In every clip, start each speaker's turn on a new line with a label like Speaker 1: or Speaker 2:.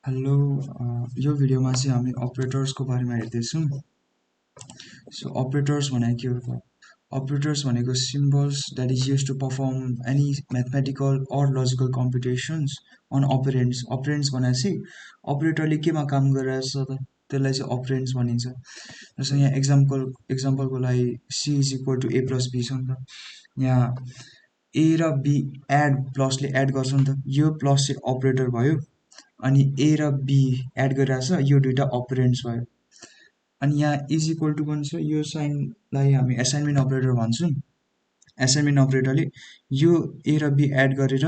Speaker 1: Hello यो भिडियोमा चाहिँ हामी अपरेटर्सको बारेमा हेर्दैछौँ। सो अपरेटर्स भनेको के हो त? अपरेटर्स भनेको symbols that is use to perform any mathematical or logical computations on operands. Operands भनेपछि अपरेटरले केमा काम गरिरहेछ त त्यसलाई चाहिँ अपरेन्ट्स भनिन्छ। जस्तो यहाँ एक्जाम्पलको लागि C is equal to A plus B छ नि त। यहाँ ए र बी प्लसले एड गर्छ नि त, यो प्लस चाहिँ अपरेटर भयो। अनि ए र बी एड गरिरहेछ, यो दुइटा अपरेन्ट्स भयो। अनि यहाँ इज इक्वल टु पनि छ, यो साइनलाई हामी एसाइनमेन्ट अपरेटर भन्छौँ। एसाइनमेन्ट अपरेटरले यो ए र बी एड गरेर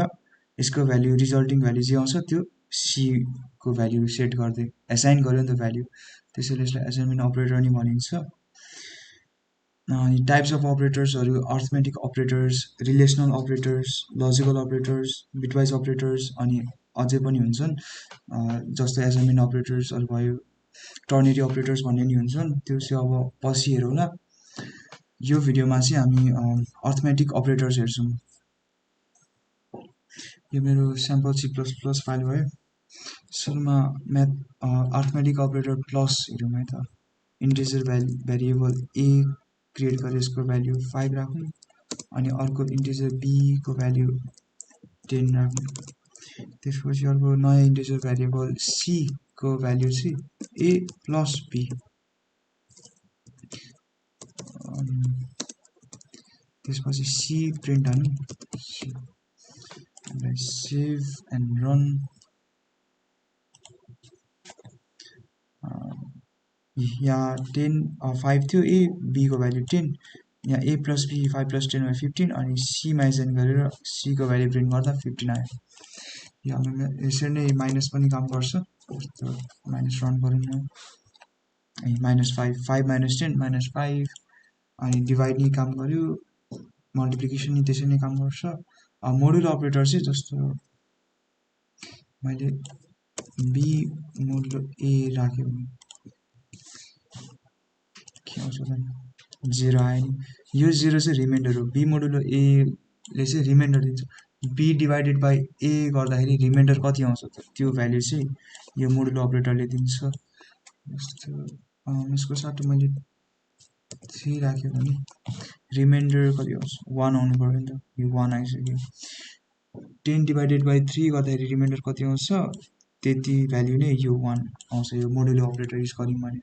Speaker 1: यसको भ्याल्यु रिजल्टिङ भ्याल्यु जे आउँछ त्यो सीको भ्याल्यु सेट गर्दै एसाइन गर्यो नि त भ्याल्यु, त्यसैले यसलाई एसाइनमेन्ट अपरेटर नि भनिन्छ। अनि टाइप्स अफ अपरेटर्सहरू arithmetic operators, relational operators, logical operators, bitwise operators अनि अझै पनि हुन्छन् जस्तो एसाइनमेन्ट अपरेटर्सहरू भयो, टर्नरी अपरेटर्स भन्ने नि हुन्छन्। त्यो चाहिँ अब पछि हेरौँला। यो भिडियोमा चाहिँ हामी अर्थमेटिक अपरेटर्स हेर्छौँ। यो मेरो स्याम्पल C++ फाइल भयो। सुरुमा अर्थमेटिक अपरेटर प्लस हेरौँ है त। इन्टिजर भेरिएबल ए क्रिएट गरेर यसको भ्याल्यु 5 राखौँ। अनि अर्को इन्टिजर बी को भ्याल्यु 10 राखौँ। त्यसपछि अर्को नयाँ इन्टिजर भेरिएबल सी को भ्याल्यु चाहिँ ए प्लस बी। त्यसपछि सी प्रिन्ट हाल्नु, सेभ एन्ड रन। यहाँ 5 थियो, ए बी को भ्याल्यु 10, यहाँ ए प्लस बी 5 प्लस 10 मा 15 अनि सीमा एजेन्ट गरेर सी को भ्याल्यु प्रिन्ट गर्दा 15 आयो। यो हाम्रो यसरी नै माइनस पनि काम गर्छ, माइनस रन गरौँ न। -5 5 - 10 -5 अनि डिभाइड नि काम गर्यो, मल्टिप्लिकेसन नि त्यसरी नै काम गर्छ। मोडुल अपरेटर चाहिँ जस्तो मैले बी मोडुलो ए राख्यो भने के आउँछ त, 0 आयो नि। यो 0 चाहिँ रिमाइन्डर हो। बी मोडुलो ए ले चाहिँ रिमाइन्डर दिन्छ। बी डिभाइडेड बाई ए गर्दाखेरि रिमाइन्डर कति आउँछ त, त्यो भ्याल्यु चाहिँ यो मोडुलो अपरेटरले दिन्छ। जस्तो यसको साटो मैले 3 राख्यो भने रिमाइन्डर कति आउँछ, 1 आउनु पर्यो नि त। यो 1 आइसक्यो। 10 डिभाइडेड बाई 3 गर्दाखेरि रिमाइन्डर कति आउँछ, त्यति भ्याल्यु नै यो 1 आउँछ। यो मोडुलो अपरेटर युज गऱ्यौँ भने